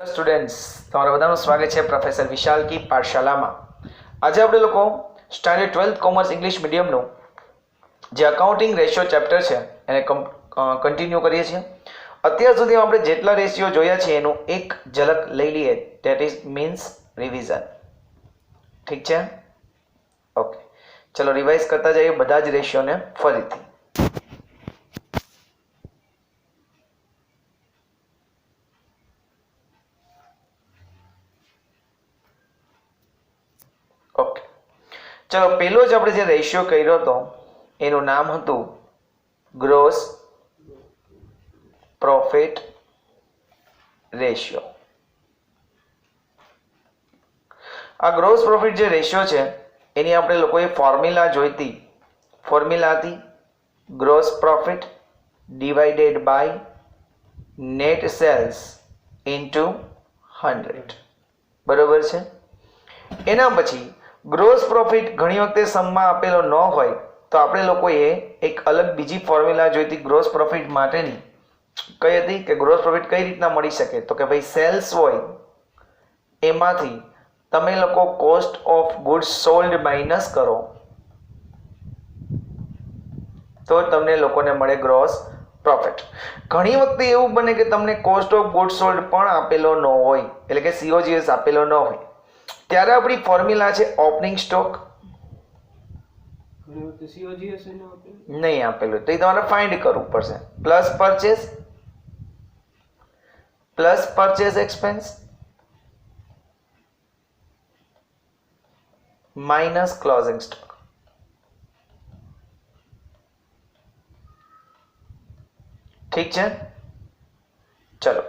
Students, તમારા બધાનું સ્વાગત છે પ્રોફેસર વિશાલ કી પાઠશાલામાં. આજે આપણે લોકો સ્ટાન્ડર્ડ 12th કોમર્સ ઇંગ્લિશ મીડિયમનું જે અકાઉન્ટિંગ રેશિયો ચેપ્ટર છે એને કન્ટિન્યુ કરીએ છીએ. અત્યાર સુધી આપણે જેટલા રેશિયો જોયા છે એનું એક ઝલક લઈ લઈએ, ધેટ ઇઝ મીન્સ રિવિઝન. ઠીક છે? ઓકે, ચલો રિવાઇઝ કરતા જઈએ બધા જ રેશિયોને ફરીથી. ઓકે, ચલો પહેલો જ આપણે જે રેશિયો કર્યો હતો એનું નામ હતું ગ્રોસ પ્રોફિટ રેશિયો. આ ગ્રોસ પ્રોફિટ જે રેશિયો છે એની આપણે લોકોએ ફોર્મ્યુલા જોઈતી. ફોર્મ્યુલા હતી gross profit divided by net sales into 100. બરોબર છે? એના પછી ગ્રોસ પ્રોફિટ ઘણી વખતે સમમાં આપેલો ન હોય તો આપણે લોકોએ એક અલગ બીજી ફોર્મ્યુલા જોઈતી ગ્રોસ પ્રોફિટ માટેની. કઈ હતી કે ગ્રોસ પ્રોફિટ કઈ રીતના મળી શકે? તો કે ભાઈ સેલ્સ હોય એમાંથી તમે લોકો cost of goods sold minus કરો તો તમને લોકોને મળે ગ્રોસ પ્રોફિટ. ઘણી વખતે એવું બને કે તમને કોસ્ટ ઓફ ગુડ્સ સોલ્ડ પણ આપેલો ન હોય, એટલે કે COGS આપેલો ન હોય, ત્યારે આપણી ફોર્મ્યુલા છે ઓપનિંગ સ્ટોક. નહીં આપેલું તો એ તમારે ફાઇન્ડ કરવું પડશે. Plus purchase expense minus closing stock. ઠીક છે? ચલો,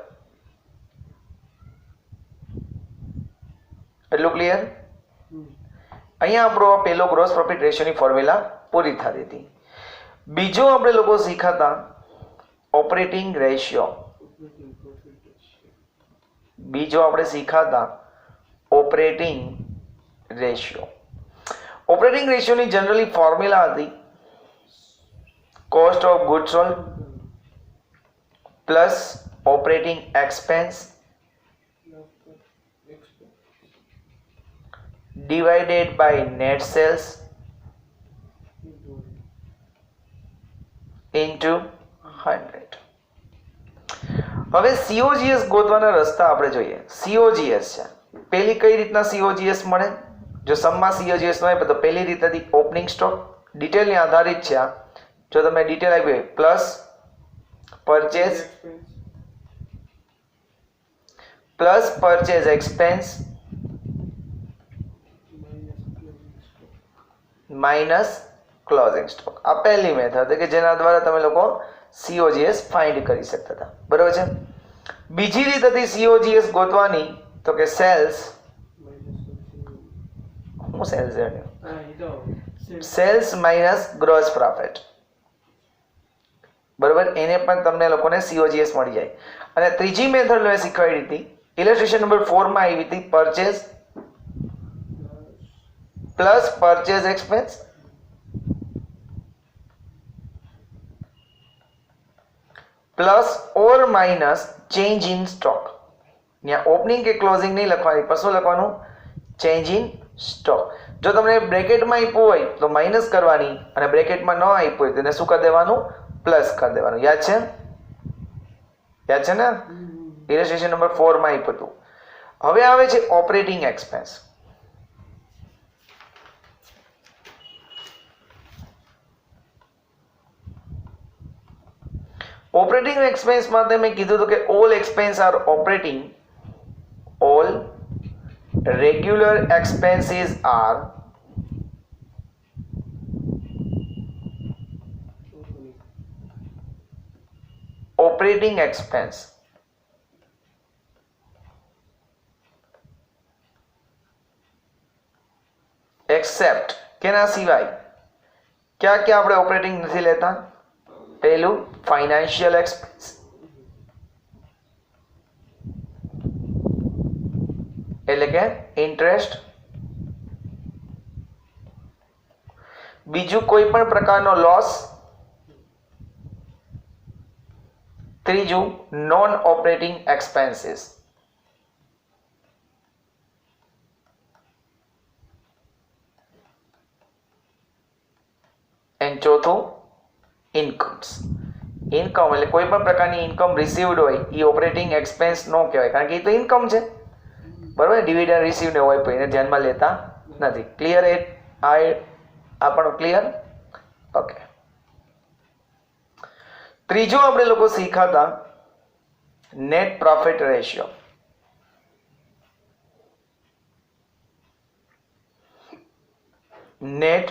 એટલું ક્લિયર? અહીંયા આપણો પહેલો ગ્રોસ પ્રોફિટ રેશિયોની ફોર્મ્યુલા પૂરી થતી હતી. બીજો આપણે લોકો શીખાતા ઓપરેટિંગ રેશિયો. બીજો આપણે શીખાતા ઓપરેટિંગ રેશિયો. ઓપરેટિંગ રેશિયોની જનરલી ફોર્મ્યુલા હતી cost of goods sold plus operating expense divided by net sales into 100. હવે COGS ગોતવાના રસ્તા આપણે જોઈએ. COGS છે પેલી કઈ રીતના COGS મળે? જો સમમાં COGS ન હોય તો પહેલી રીત હતી ઓપનિંગ સ્ટોક. ડિટેલની આધારિત છે આ. જો તમે ડિટેલ આપી હોય plus purchase expense minus closing stock. આ પહેલી મેથડ કે જેના દ્વારા તમે લોકો COGS ફાઇન્ડ કરી શકતા હતા. બરોબર છે? બીજી રીત હતી COGS ગોતવાની તો કે સેલ્સ માઇનસ ગ્રોસ પ્રોફિટ. બરોબર? એને પણ તમને લોકોને COGS મળી જાય. અને ત્રીજી મેથડ મેં શીખવાડી હતી ઇલસ્ટ્રેશન નંબર 4 માં આવી હતી purchase plus purchase expense plus or minus change in stock. ત્યાં ઓપનિંગ કે ક્લોઝિંગ નહીં લખવાની, પણ શું લખવાનું? Change in stock. જો તમને બ્રેકેટમાં આપ્યું હોય તો માઇનસ કરવાની, અને બ્રેકેટમાં ન આપ્યું હોય તો એને શું કરી દેવાનું? પ્લસ કરી દેવાનું. યાદ છે? યાદ છે ને? ઇલસ્ટ્રેશન નંબર 4 માં આપ્યું હતું. હવે આવે છે ઓપરેટિંગ એક્સપેન્સ. ઓપરેટિંગ એક્સપેન્સ માટે મેં કીધું હતું કે all expense are operating, all regular expenses are operating expense except કેના સિવાય? ક્યાં ક્યાં આપણે ઓપરેટિંગ નથી લેતા? પહેલું ફાઇનાન્શિયલ એક્સપેન્સ, એટલે કે ઇન્ટરેસ્ટ. બીજું કોઈ પણ પ્રકારનો લોસ. ત્રીજું નોન ઓપરેટિંગ એક્સપેન્સીસ. ચોથું ઇન્કમ્સ. ઇન્કમ એટલે કોઈ પણ પ્રકારની ઇન્કમ રિસીવડ હોય એ ઓપરેટિંગ એક્સપેન્સ ન કહેવાય, કારણ કે એ તો ઇન્કમ છે, બરાબર. ડિવિડન્ડ રિસીવડ હોય પણ એને ધ્યાનમાં લેતા નથી. ક્લિયર? આ પણ ક્લિયર? ઓકે. ત્રીજો આપણે લોકો શીખાતા net profit ratio. Net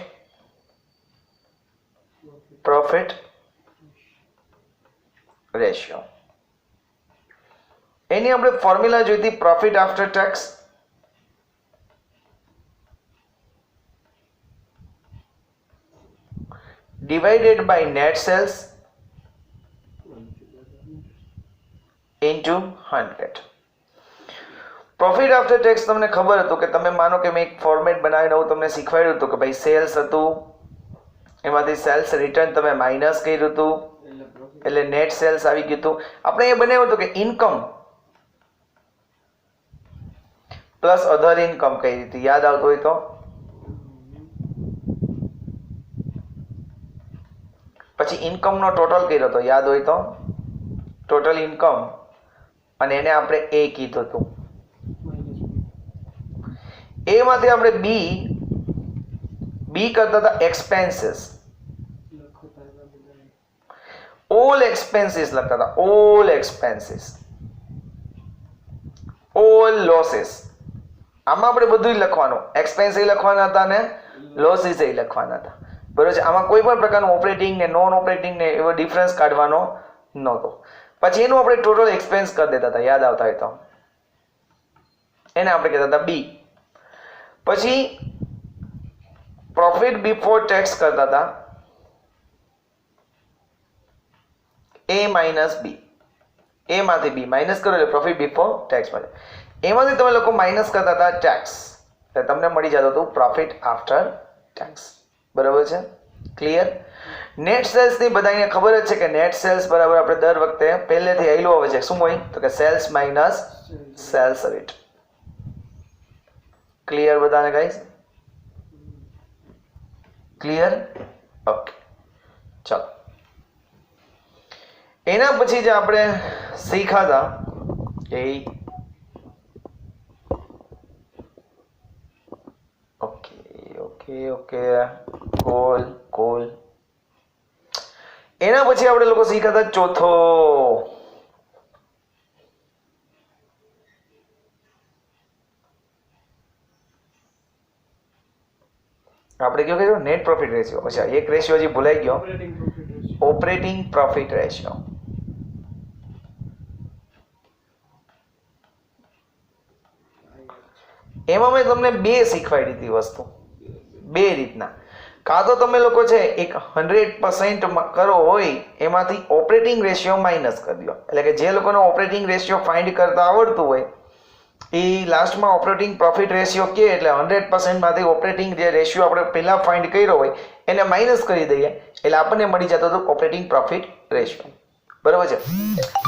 profit ratio, એની આપણે ફોર્મ્યુલા જોઈતી profit after tax divided by net sales into 100. Profit after tax તમને ખબર હતું કે તમે માનો કે મેં એક ફોર્મેટ બનાવીને હું તમને શીખવાડ્યું હતું કે ભાઈ સેલ્સ હતું, એમાંથી સેલ્સ રિટર્ન તમે માઇનસ કર્યું હતું એટલે નેટ સેલ્સ આવી ગયું હતું. આપણે એ બનાવ્યું હતું કે ઇન્કમ પ્લસ અધર ઇન્કમ કઈ રીતે, યાદ આવતું હોય તો. પછી ઇન્કમનો ટોટલ કર્યો હતો, યાદ હોય તો. ટોટલ ઇન્કમ અને એને આપણે એ કીધું હતું. એમાંથી આપણે બી કરતા હતા એક્સપેન્સીસ. ઓલ એક્સપેન્સીસ લખતા હતા, ઓલ એક્સપેન્સીસ, ઓલ લોસીસ. આમાં આપણે બધું જ લખવાનું, એક્સપેન્સ એ લખવાના હતા ને લોસીસ એ લખવાના હતા, બરોબર છે. આમાં કોઈ પણ પ્રકારનું ઓપરેટિંગ ને નોન ઓપરેટિંગ ને એવો ડિફરન્સ કાઢવાનો નહોતો. પછી એનું આપણે ટોટલ એક્સપેન્સ કરી દેતા હતા, યાદ આવતા હોય તો. એને આપણે કહેતા હતા બી. પછી પ્રોફિટ બિફોર ટેક્સ કરતા હતા એ માઇનસ બી. એ માંથી બી માઇનસ કરો એટલે પ્રોફિટ બિફોર ટેક્સ મળે. એમાંથી તમે લોકો માઇનસ કરતા હતા ટેક્સ, એટલે તમને મળી જતું હતું પ્રોફિટ આફ્ટર ટેક્સ, બરાબર છે. ક્લિયર? નેટ સેલ્સ ની બધાને ખબર જ છે કે નેટ સેલ્સ બરાબર આપણે દર વખતે પહેલેથી આવેલું આવે છે. શું હોય તો કે sales minus sales rate. Clear બધાને ગાઈસ? ક્લિયર? ઓકે, ચાલો. એના પછી જે આપણે શીખાતા એ ઓકે કોલ. એના પછી આપણે લોકો શીખાતા ચોથો આપણે કયો કર્યો? Net profit ratio. અચ્છા, એક રેશિયો હજી ભૂલાઈ ગયો, ઓપરેટિંગ પ્રોફિટ રેશિયો. એમાં મેં તમને બે શીખવાડી હતી વસ્તુ, બે રીતના. કાં તો તમે લોકો છે એક 100% કરો હોય એમાંથી ઓપરેટિંગ રેશિયો માઇનસ કરી દો, એટલે કે જે લોકોને ઓપરેટિંગ રેશિયો ફાઇન્ડ કરતા આવડતું હોય એ લાસ્ટમાં ઓપરેટિંગ પ્રોફિટ રેશિયો કે એટલે 100% માંથી ઓપરેટિંગ જે રેશિયો આપણે પહેલા ફાઇન્ડ કર્યો હોય એને માઇનસ કરી દઈએ એટલે આપણને મળી જતો હતો ઓપરેટિંગ પ્રોફિટ રેશિયો, બરાબર છે.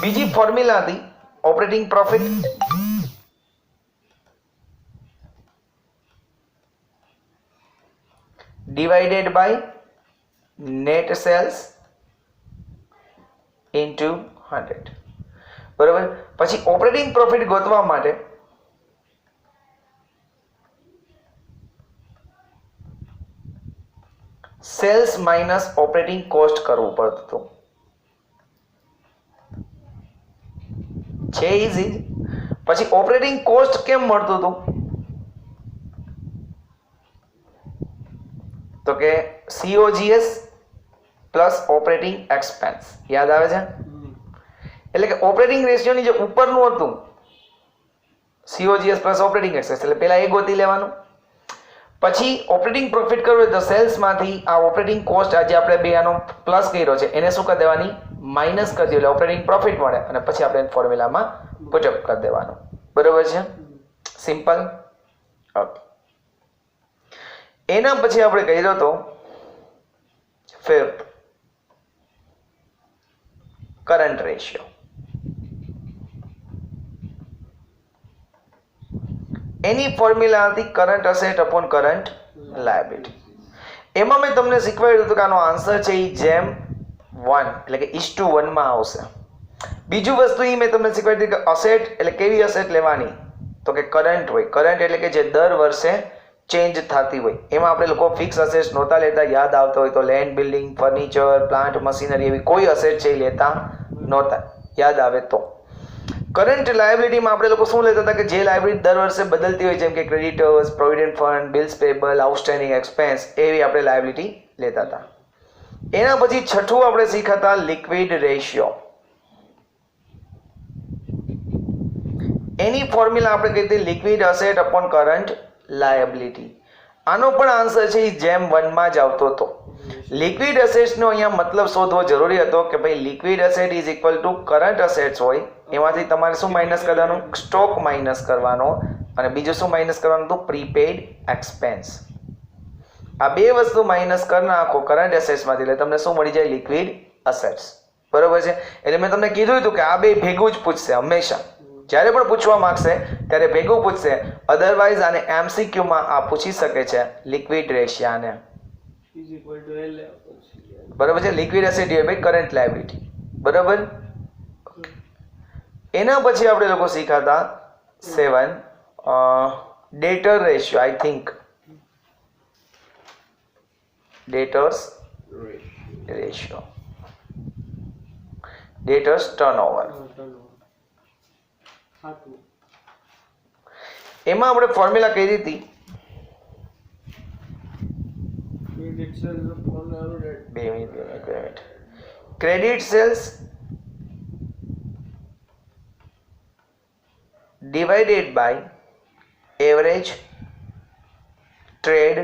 બીજી ફોર્મ્યુલા હતી operating profit divided by net sales into 100, બરાબર. પછી ઓપરેટિંગ પ્રોફિટ ગોતવા માટે સેલ્સ માઇનસ ઓપરેટિંગ કોસ્ટ કરવું પડતું હતું. છે ઈઝી. પછી ઓપરેટિંગ કોસ્ટ કેમ મળતું હતું તો કે COGS પ્લસ ઓપરેટિંગ એક્સપેન્સ, યાદ આવે છે? એટલે કે ઓપરેટિંગ રેશિયોની જે ઉપરનું હતું COGS પ્લસ ઓપરેટિંગ એક્સપેન્સ, એટલે પહેલા એ ગોતી લેવાનું. પછી ઓપરેટિંગ પ્રોફિટ કરવું હોય તો સેલ્સમાંથી આ ઓપરેટિંગ કોસ્ટ આજે આપણે બે આનો પ્લસ કર્યો છે એને શું કરી દેવાની? માઇનસ કરી દો, એટલે ઓપરેટિંગ પ્રોફિટ મળે અને પછી આપણે ફોર્મ્યુલામાં પુટઅપ કરી દેવાનું, બરોબર છે. સિમ્પલ. ઓકે. એના પછી આપણે કર્યો તો ફિફ્થ કરંટ રેશિયો. એની ફોર્મ્યુલા હતી current asset upon current liability. એમાં મેં તમને શીખવાડ્યું હતું કે આનો આન્સર છે એ જેમ 1 એટલે કે (1 માં આવશે. બીજું વસ્તુ એ મેં તમને શીખવાડી હતી કે અસેટ એટલે કેવી અસેટ લેવાની, તો કે કરંટ હોય. કરંટ એટલે કે જે દર વર્ષે ચેન્જ થતી હોય. એમાં આપણે લોકો ફિક્સ અસેટ્સ નહોતા લેતા, યાદ આવતો હોય તો land, building, furniture, plant, machinery એવી કોઈ અસેટ છે એ લેતા નહોતા, યાદ આવે તો. કરંટ લાયબિલિટીમાં આપણે લોકો શું લેતા હતા કે જે લાયબિલિટી દર વર્ષે બદલતી હોય, જેમ કે creditors, provident fund, bills payable, outstanding expense, એવી આપણે લાયબિલિટી લેતા હતા. એના પછી છઠ્ઠું આપણે શીખ્યા લિક્વિડ રેશિયો. એની ફોર્મ્યુલા આપણે કહી હતી liquid asset upon current liability. આનો પણ આન્સર છે જેમ 1 માં જ આવતો હતો. લિક્વિડ અસેટ્સનો અહીંયા મતલબ શોધવો જરૂરી હતો કે ભાઈ liquid asset is equal two current assets હોય, એમાંથી તમારે શું માઇનસ કરવાનું, સ્ટોક માઇનસ કરવાનો, અને બીજું શું માઇનસ કરવાનું હતું, પ્રીપેડ એક્સપેન્સ. આ બે વસ્તુ માઇનસ કરી નાખો કરંટ એસેટ્સમાંથી એટલે તમને શું મળી જાય, લિક્વિડ અસેટ્સ. બરોબર છે. એટલે મેં તમને કીધું હતું કે આ બે ભેગું જ પૂછશે હંમેશા. જ્યારે પણ પૂછવા માંગશે ત્યારે ભેગું પૂછશે, અધરવાઇઝ આને MCQ માં આ પૂછી શકે છે લિક્વિડ રેશિયાને. બરોબર છે. Liquid asset divide by current liability. બરોબર. એના પછી આપણે લોકો શીખાતા 7 debtor ratio. I think debtors ratio, debtors turnover. એમાં આપણે ફોર્મ્યુલા કઈ હતી, બે minute. Credit sales divided by average trade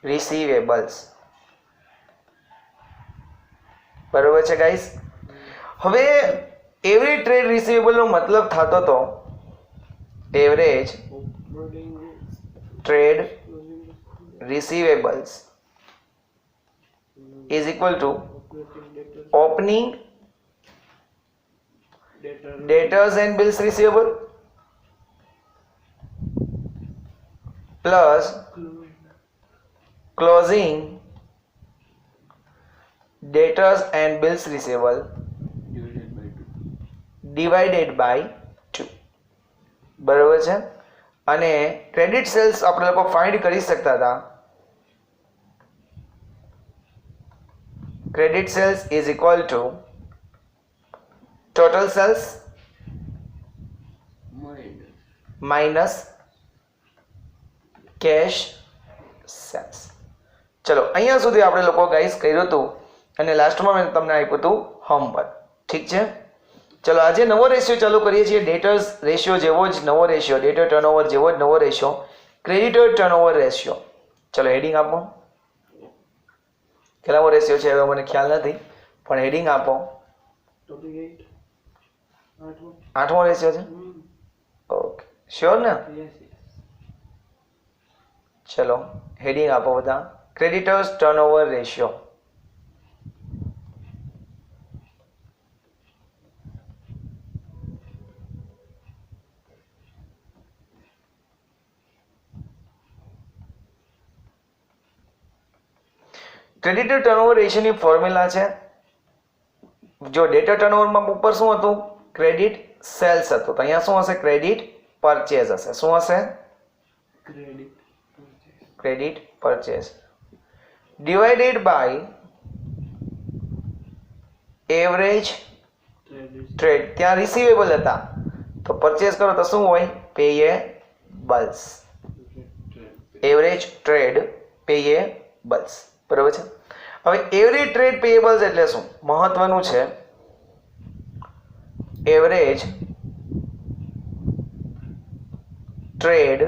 receivables. બરોબર છે ગાઈસ. હવે એવરેજ ટ્રેડ રિસીવેબલ નો મતલબ થતો હતો average trade receivables is equal to opening debtors and bills receivable plus closing debtors and bills receivable divided by 2. બરાબર છે. અને credit cells આપણે લોકો ફાઇન્ડ કરી શકતા હતા. Credit sales is equal to total sales minus cash sales. ચલો અહીંયા સુધી આપણે લોકો ગાઈસ કર્યું હતું અને લાસ્ટમાં મેં તમને આપ્યું હતું હોમવર્ક. ઠીક છે. ચલો આજે નવો રેશિયો ચાલુ કરીએ છીએ. ડેટર્સ રેશિયો જેવો જ નવો રેશિયો, ડેટર ટર્નઓવર જેવો જ નવો રેશિયો, ક્રેડિટર ટર્નઓવર રેશિયો. ચલો હેડિંગ આપો. કેટલામો રેશિયો છે હવે મને ખ્યાલ નથી, પણ હેડિંગ આપો. 8મો રેશિયો છે. ઓકે, શ્યોર ને? ચલો હેડિંગ આપો બધા. Creditors turnover ratio. Creditor turnover રેશિયોની ફોર્મ્યુલા છે, જો ડેટર ટર્નઓવરમાં ઉપર શું હતું, ક્રેડિટ સેલ્સ હતું, તો અહીંયા શું હશે, ક્રેડિટ પરચેઝ હશે. શું હશે? Credit purchase divided by average trade. ત્યાં રિસીવેબલ હતા તો પરચેઝ કરો તો શું હોય, પેયેબલ્સ. Average trade payables. બરાબર છે. હવે એવરેજ ટ્રેડ પેયેબલ્સ એટલે શું, મહત્વનું છે. Average trade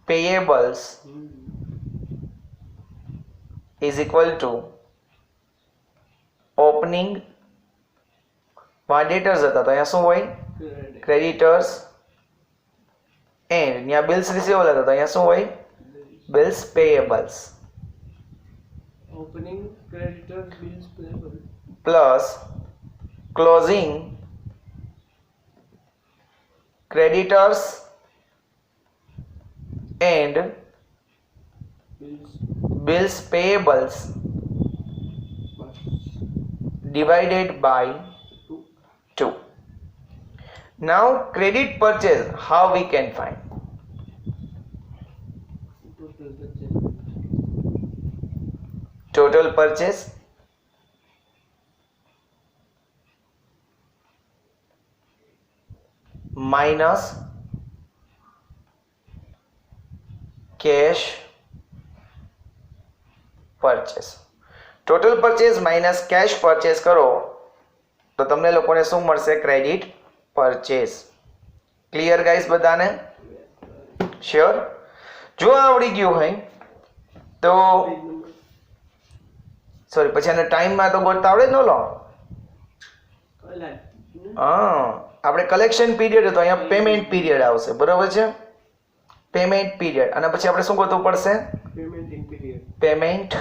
payables is equal to opening ડેટર્સ હતા તો અહીંયા શું હોય, ક્રેડિટર્સ, એન્ડ અહીંયા બિલ્સ રિસીવેબલ હતા તો અહીંયા શું હોય, bills payables. Opening creditors, bills payable. Plus closing creditors and bills bills payables but divided by two 2. Now credit purchase, how we can find? total purchase Total purchase minus cash purchase. Total purchase minus cash purchase કરો તો તમને લોકોને શું મળશે? Credit purchase. Clear guys બધાને? Sure? જો આવડી ગયું હોય તો page number સોરી પછી આને ટાઈમમાં તો ગોતતા આવડે જ ન લો. હા આપણે કલેક્શન પીરિયડ હતો, અહીંયા પેમેન્ટ પીરિયડ આવશે. બરાબર છે? પેમેન્ટ પીરિયડ અને પછી આપણે શું ગોતવું પડશે? payment in period payment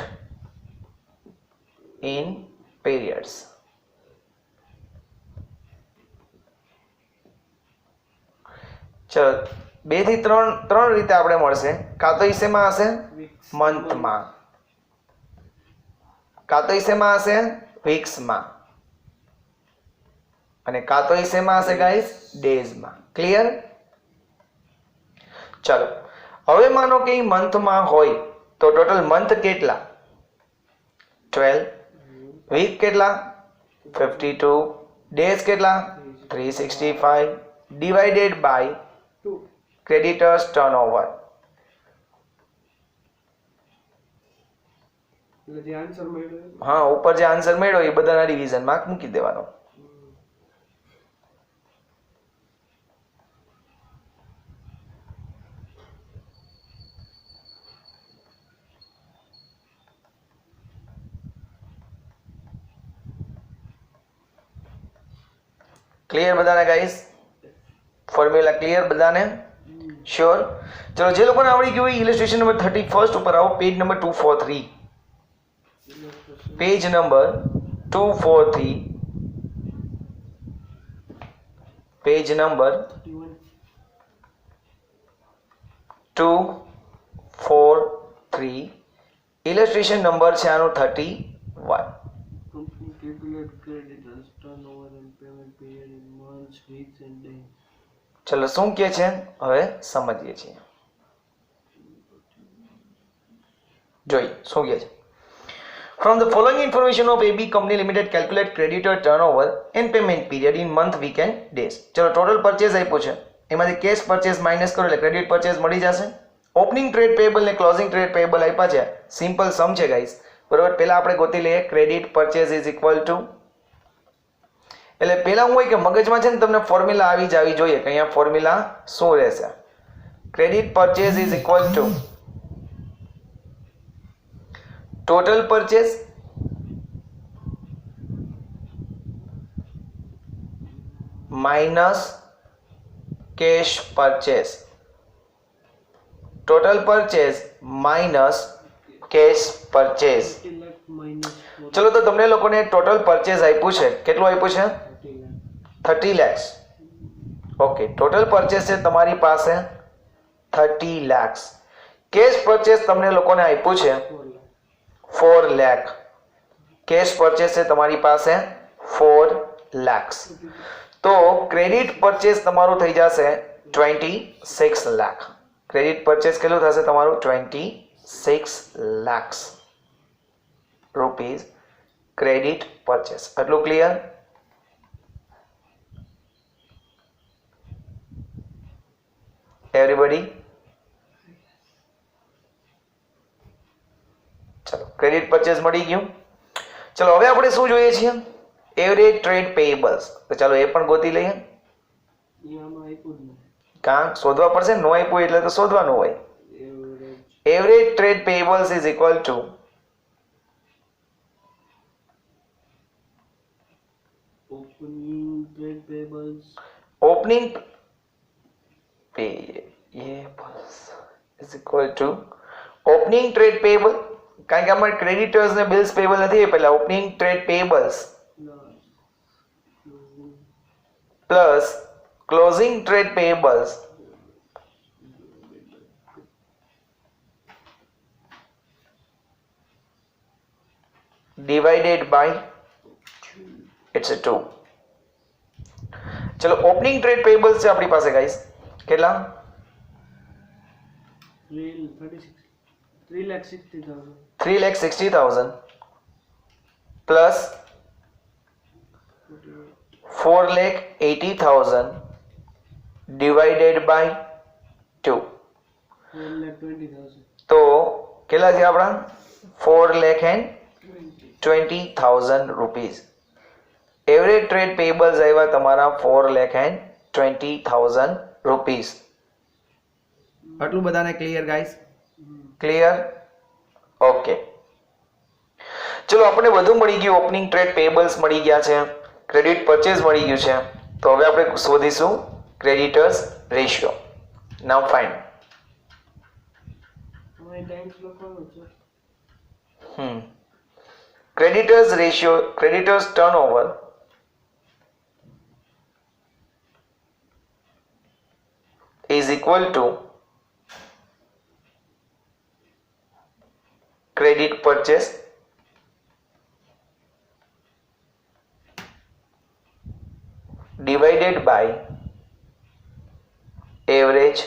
in periods. ચલો 2 થી 3 રીતે આપણે મળશે. કાં તો ઈસેમાં હશે weeks મંથમાં, કાં તો ઈસેમાં હશે વીક્સમાં, અને કાં તો ઈસેમાં હશે ગાઈસ ડેઝમાં. ક્લિયર? ચલો હવે માનો કે મંથમાં હોય તો ટોટલ મંથ કેટલા? 12. વીક કેટલા? 52. ડેઝ કેટલા? 365 divided by two creditors turnover. એટલે જે આન્સર મળ્યો એ હા ઉપર જે આન્સર મળ્યો એ બધાના ડિવિઝન માર્ક મૂકી દેવાનો. ક્લિયર બધાને ગાઈસ? ફોર્મ્યુલા ક્લિયર બધાને? શ્યોર? ચલો જે લોકોને આવડી ગયું હોય ઇલિસ્ટ્રેશન નંબર 31 ઉપર આવો. Page number 243. Page number 243. Page number 243. ઇલિસ્ટ્રેશન number છે આનું 31. company calculate creditors turnover and payment period in months, weeks and days. ચલો શું કહે છે હવે સમજીએ છીએ. જોઈએ શું કહે છે. From the following information of AB Company Limited calculate creditor turnover and payment period in month, week and days. ચલો ટોટલ પરચેઝ આપ્યું છે, એમાંથી કેશ પરચેઝ માઇનસ કરો એટલે ક્રેડિટ પરચેઝ મળી જશે. ઓપનિંગ ટ્રેડ પેયેબલ ને ક્લોઝિંગ ટ્રેડ પેયેબલ આપ્યા છે. સિમ્પલ સમ છે ગાઈસ. બરોબર? પહેલા આપણે ગોતી લઈએ credit purchase is equal two, એટલે પહેલા હું હોય કે મગજમાં છે ને તમને ફોર્મ્યુલા આવી જવી જોઈએ કે અહીંયા ફોર્મ્યુલા શું રહેશે. Credit purchase is equal to total purchase minus cash purchase. Total purchase minus cash purchase. 30 lakh minus 40 ચલો તો તમને લોકોને ટોટલ પરચેઝ આપ્યું છે. કેટલું આપ્યું છે? 30 30 lakh lakhs. Okay total purchase છે તમારી પાસે 30 lakhs. કેશ પરચેઝ તમને લોકોને આપ્યું છે 4 4 lakh lakh. કેશ પરચેઝ છે તમારી પાસે 4 lakhs. તો ક્રેડિટ પરચેઝ તમારું થઈ જશે 26 લાખ. ક્રેડિટ પરચેઝ કેટલું થશે તમારું? 26 lakhs રૂપીઝ ક્રેડિટ પરચેઝ. આટલું ક્લિયર? એવરીબડી? ચલો ક્રેડિટ પરચેઝ મળી ગયું. ચલો હવે આપણે શું જોઈએ છીએ? Average trade payables. તો ચાલો એ પણ ગોતી લઈએ. આમાં આપ્યું જ નહીં. કાં શોધવા પડશે. નો આપ્યું એટલે તો શોધવાનું હોય. Average average trade payables is equal to opening trade payables opening payables is equal to opening trade payable. કારણ કે અમારે ક્રેડિટર્સ ને બિલ્સ પેયેબલ નથી પહેલા. Opening trade payables plus plus closing trade payables divided by it's a 2. ચલો opening trade payables છે આપણી પાસે ગાઈસ કેટલા 3,60,000 પ્લસ 4,80,000 divided by 2 તો કેટલા છે આપણા 4,20,000 રૂપીસ એવરેજ ટ્રેડ પેયેબલ્સ આવ્યા તમારા 4,20,000 રૂપીસ આટલું બધાને ક્લિયર ગાઈસ ક્લિયર ઓકે ચલો આપણે બધું મળી ગયું ઓપનિંગ ટ્રેડ પેયેબલ્સ મળી ગયા છે ક્રેડિટ પરચેઝ મળી ગયું છે તો હવે આપણે શોધીશું creditors ratio now find creditors ratio creditors turnover is equal to credit purchase divided by average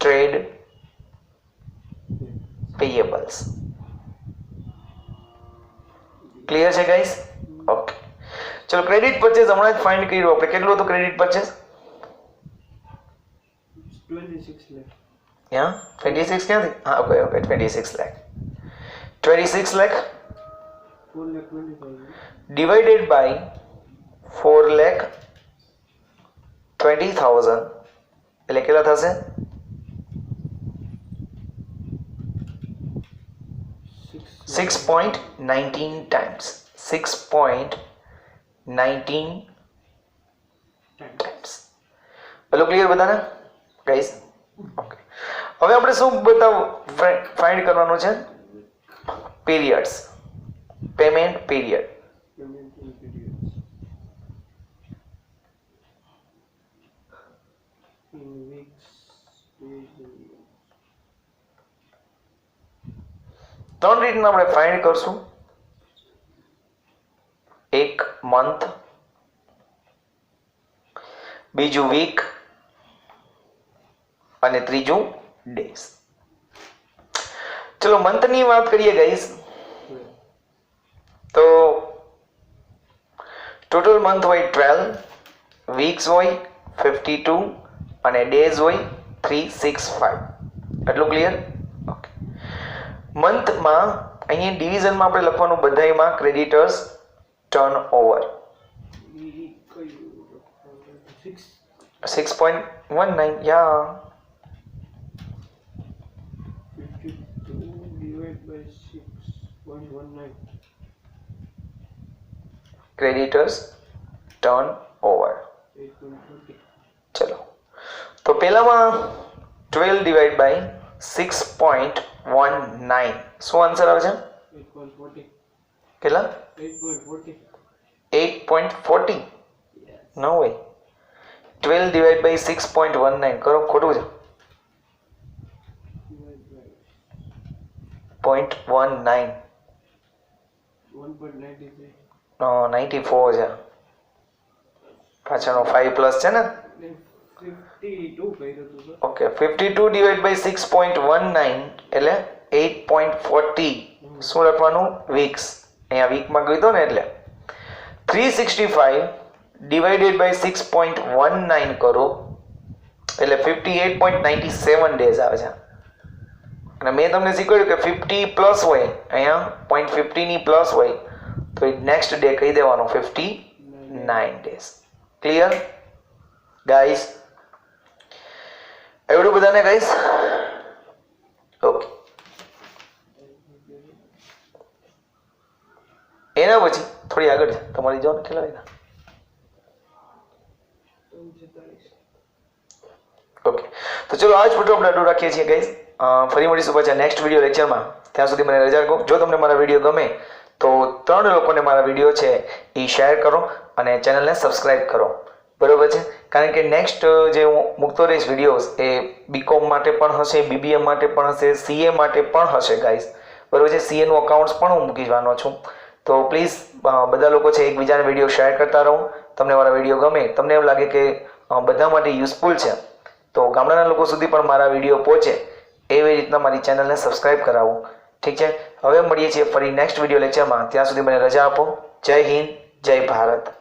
trade payables. Clear છે ગાઈસ ઓકે ચલો ક્રેડિટ પરચેઝ હમણાં જ ફાઇન્ડ કર્યું આપણે કેટલું હતું ક્રેડિટ પરચેઝ 26 lakh Yeah, 26 ક્યાંથી okay 26 lakh 26 lakh 4,20,000 divided by 4,20,000 એટલે કેટલા થશે 6.19 times 6.19 times हेलो क्लियर બધાને ગાઈસ ઓકે હવે આપણે શું બતાવ ફાઇન્ડ કરવાનું છે પીરિયડ્સ પેમેન્ટ પીરિયડ ત્રણ રીતના આપણે ફાઇન્ડ કરશું એક મંથ બીજું વીક અને ત્રીજું ડેઝ ચલો મંથની વાત કરીએ ગાઈસ તો ટોટલ મંથ હોય 12 વીક્સ હોય 52 અને ડેઝ હોય 365 એટલું ક્લિયર ઓકે મંથમાં અહીંયા ડિવિઝનમાં આપણે લખવાનું બધાયમાં ક્રેડિટર્સ ટર્ન ઓવર 6.19 યા 52 divided by 6.19 creditors turnover 8.40 ચલો તો પહેલામાં 12 ડિવાઇડ બાય 6.19 શું આન્સર આવે છે 8.40 કેટલા 8.40 8.40 નો વે 12 ડિવાઇડ બાય 6.19 કરો ખોટું છે 0.19 1.93 નો 94 છે પાછળનો 5 પ્લસ છે ને 52 કર્યું હતું સર ઓકે 52 ડિવાઇડ બાય 6.19 એટલે 8.40 શું લખવાનું વીક્સ અહીંયા વીકમાં ગયો ને એટલે 365 ડિવાઇડેડ બાય 6.19 કરો એટલે 58.97 ડેઝ આવે છે અને મેં તમને શીખવાડ્યું કે 50 પ્લસ હોય અહીંયા 0.50 ની પ્લસ હોય તો નેક્સ્ટ ડે કહી દેવાનો 59 ડેઝ ક્લિયર ગાઈસ એવડું બધાને ગાઈસ ઓકે એના પછી થોડી આગળ છે તમારી જો ને કેટલા વાગ્યા ઓકે તો ચલો આજ ફોટો આપણે આટલું રાખીએ છીએ ગાઈસ ફરી મળીશું પાછા નેક્સ્ટ વિડીયો લેક્ચરમાં ત્યાં સુધી મને રજા કહો જો તમને મારા વિડીયો ગમે તો 3 લોકોને મારા વિડીયો છે એ શેર કરો અને ચેનલને સબસ્ક્રાઇબ કરો બરોબર છે કારણ કે નેક્સ્ટ જે હું મૂકતો રહીશ વિડીયોઝ એ બીકોમ માટે પણ હશે બીબીએ માટે પણ હશે સીએ માટે પણ હશે ગાઈસ બરાબર છે. સીએનું અકાઉન્ટ્સ પણ હું મૂકી જવાનો છું. તો પ્લીઝ બધા લોકો છે એકબીજાને વિડીયો શેર કરતા રહો. તમને મારા વિડીયો ગમે, તમને એવું લાગે કે બધા માટે યુઝફુલ છે, તો ગામડાના લોકો સુધી પણ મારા વિડીયો પહોંચે એવી રીતના મારી ચેનલને સબસ્ક્રાઈબ કરાવો. ઠીક છે. હવે મળીએ છીએ ફરી નેક્સ્ટ વિડીયો લેક્ચરમાં. ત્યાં સુધી મને રજા આપો. જય હિન્દ, જય ભારત.